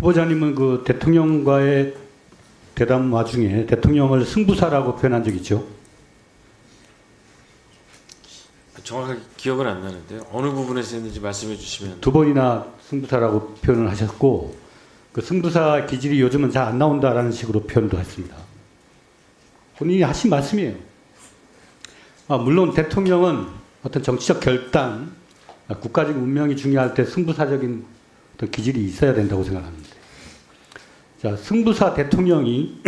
후보자님은 그 대통령과의 대담 와중에 대통령을 승부사라고 표현한 적 있죠? 정확하게 기억은 안 나는데요. 어느 부분에서 했는지 말씀해 주시면. 두 번이나 승부사라고 표현을 하셨고 그 승부사 기질이 요즘은 잘 안 나온다라는 식으로 표현도 했습니다. 본인이 하신 말씀이에요. 물론 대통령은 어떤 정치적 결단, 국가적 운명이 중요할 때 승부사적인 어떤 기질이 있어야 된다고 생각합니다. 자, 승부사 대통령이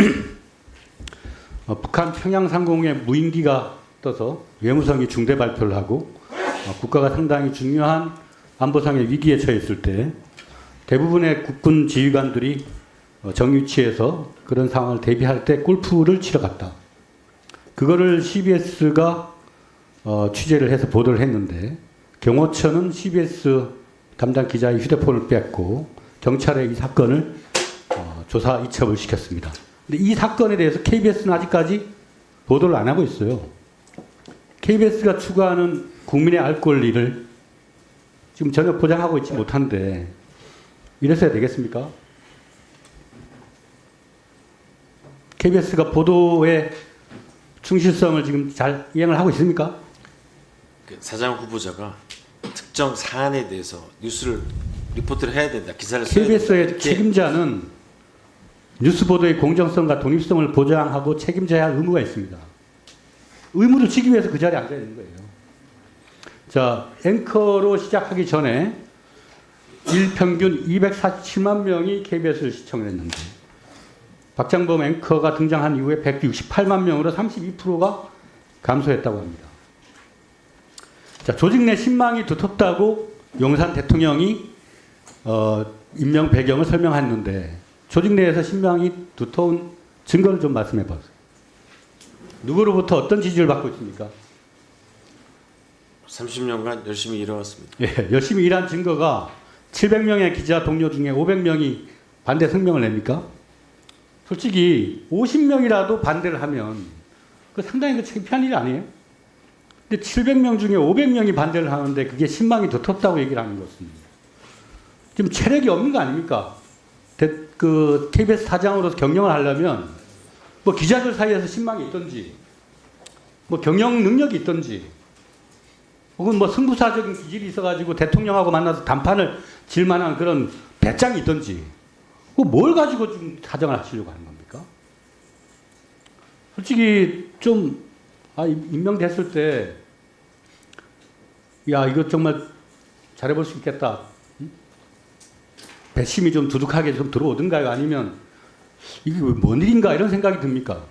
북한 평양 상공에 무인기가 떠서 외무성이 중대 발표를 하고 국가가 상당히 중요한 안보상의 위기에 처했을 때 대부분의 국군 지휘관들이 정유치에서 그런 상황을 대비할 때 골프를 치러 갔다. 그거를 CBS가 취재를 해서 보도를 했는데 경호처는 CBS 담당 기자의 휴대폰을 뺐고 경찰에 이 사건을 조사 이첩을 시켰습니다. 근데 이 사건에 대해서 KBS는 아직까지 보도를 안 하고 있어요. KBS가 추구하는 국민의 알 권리를 지금 전혀 보장하고 있지 못한데 이래서야 되겠습니까? KBS가 보도의 충실성을 지금 잘 이행을 하고 있습니까? 사장 후보자가 특정 사안에 대해서 리포트를 해야 된다. 기사를 써야 된다. KBS의 책임자는 뉴스 보도의 공정성과 독립성을 보장하고 책임져야 할 의무가 있습니다. 의무를 지기 위해서 그 자리에 앉아 있는 거예요. 자, 앵커로 시작하기 전에 일평균 247만 명이 KBS를 시청을 했는데 박장범 앵커가 등장한 이후에 168만 명으로 32%가 감소했다고 합니다. 자, 조직 내 신망이 두텁다고 용산 대통령이 임명 배경을 설명했는데 조직 내에서 신망이 두터운 증거를 좀 말씀해 보세요. 누구로부터 어떤 지지를 받고 있습니까? 30년간 열심히 일해왔습니다. 예, 열심히 일한 증거가 700명의 기자 동료 중에 500명이 반대 성명을 냅니까? 솔직히 50명이라도 반대를 하면 그 상당히 그 창피한 일 아니에요? 근데 700명 중에 500명이 반대를 하는데 그게 신망이 두텁다고 얘기를 하는 것은 지금 체력이 없는 거 아닙니까? 그 KBS 사장으로서 경영을 하려면 뭐 기자들 사이에서 신망이 있든지 뭐 경영 능력이 있든지 혹은 뭐 승부사적인 기질이 있어가지고 대통령하고 만나서 담판을 질 만한 그런 배짱이 있든지 뭘 가지고 좀 사정을 하시려고 하는 겁니까? 솔직히 좀 임명됐을 때 야 이거 정말 잘해볼 수 있겠다. 배심이 좀 두둑하게 좀 들어오든가요? 아니면 이게 뭔 일인가 이런 생각이 듭니까?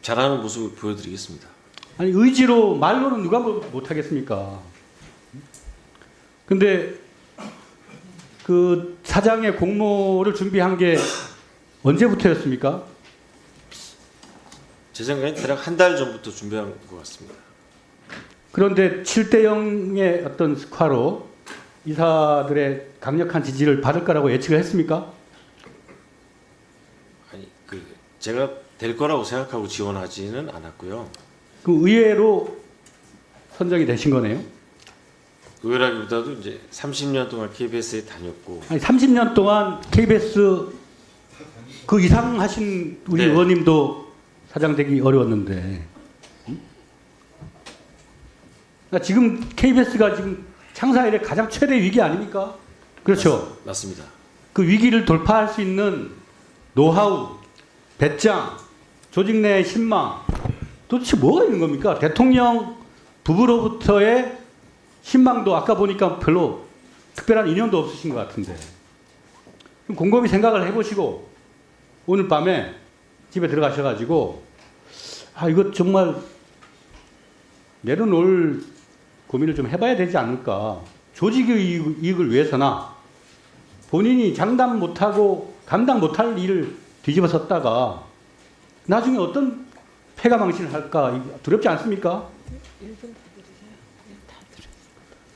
잘하는 모습을 보여드리겠습니다. 아니 의지로 말로는 누가 못하겠습니까? 근데 그 사장의 공모를 준비한 게 언제부터였습니까? 제 생각엔 대략 한 달 전부터 준비한 것 같습니다. 그런데 7대 0의 어떤 스코어로 이사들의 강력한 지지를 받을 거라고 예측을 했습니까? 아니 제가 될 거라고 생각하고 지원하지는 않았고요. 그 의외로 선정이 되신 거네요? 의외라기보다도 이제 30년 동안 KBS에 다녔고. 아니 30년 동안 KBS 그 이상 하신 우리 네. 의원님도 사장 되기 어려웠는데 그러니까 지금 KBS가 지금 창사 이래 가장 최대 위기 아닙니까? 그렇죠. 맞습니다. 그 위기를 돌파할 수 있는 노하우, 배짱, 조직 내의 신망 도대체 뭐가 있는 겁니까? 대통령 부부로부터의 신망도 아까 보니까 별로 특별한 인연도 없으신 것 같은데 곰곰이 생각을 해보시고 오늘 밤에 집에 들어가셔가지고 이거 정말 내려놓을 고민을 좀 해봐야 되지 않을까. 조직의 이익을 위해서나 본인이 장담 못하고 감당 못할 일을 뒤집어 썼다가 나중에 어떤 패가 망신을 할까 두렵지 않습니까?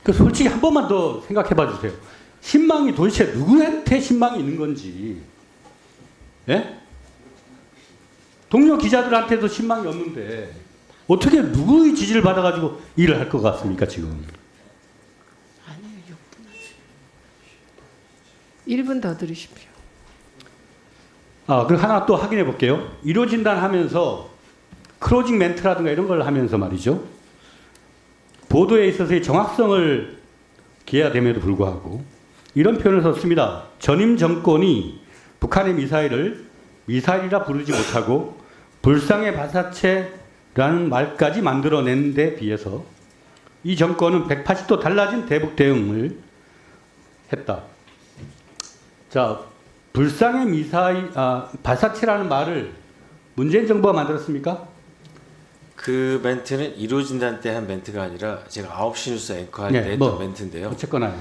그 솔직히 한 번만 더 생각해 봐 주세요. 신망이 도대체 누구한테 신망이 있는 건지. 예? 동료 기자들한테도 신망이 없는데 어떻게 누구의 지지를 받아가지고 일을 할 것 같습니까 지금? 1분 더 들으십시오. 그럼 하나 또 확인해 볼게요. 이루어진단 하면서 클로징 멘트라든가 이런 걸 하면서 말이죠. 보도에 있어서의 정확성을 기해야 됨에도 불구하고 이런 표현을 썼습니다. 전임 정권이 북한의 미사일을 미사일이라 부르지 못하고 불상의 발사체라는 말까지 만들어낸 데 비해서 이 정권은 180도 달라진 대북 대응을 했다. 자, 불상의 미사일, 발사체라는 말을 문재인 정부가 만들었습니까? 그 멘트는 이루어진다는 때 한 멘트가 아니라 제가 9시 뉴스 앵커할 때 했던 멘트인데요. 어쨌거나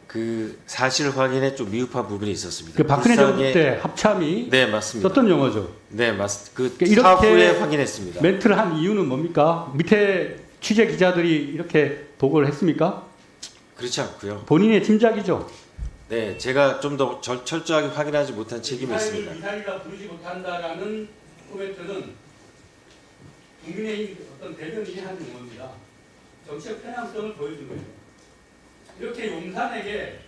그 사실 확인에 좀 미흡한 부분이 있었습니다. 그 박근혜 정부 불쌍해- 때 합참이 네 맞습니다. 썼던 용어죠. 네 맞습니다. 그 이렇게 사후에 확인했습니다. 멘트를 한 이유는 뭡니까? 밑에 취재 기자들이 이렇게 보고를 했습니까? 그렇지 않고요. 본인의 짐작이죠. 네 제가 좀 더 철저하게 확인하지 못한 책임이 있습니다. 미사일이라 부르지 못한다라는 코멘트는 국민의힘 어떤 대변인이 한 용어입니다. 정치적 편향성을 보여준 거예요. 이렇게 용산에게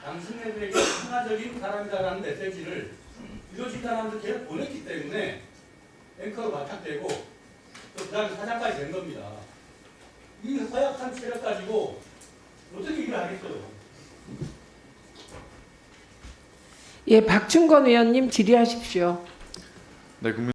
당신네들에게 하나적인 사람이다라는 메시지를 이루어진다는 데 계속 보냈기 때문에 앵커로 발탁되고 또 그다음에 사장까지 된 겁니다. 이 허약한 체력 가지고 어떻게 일을 하겠어요? 예, 박충건 의원님 질의하십시오. 네,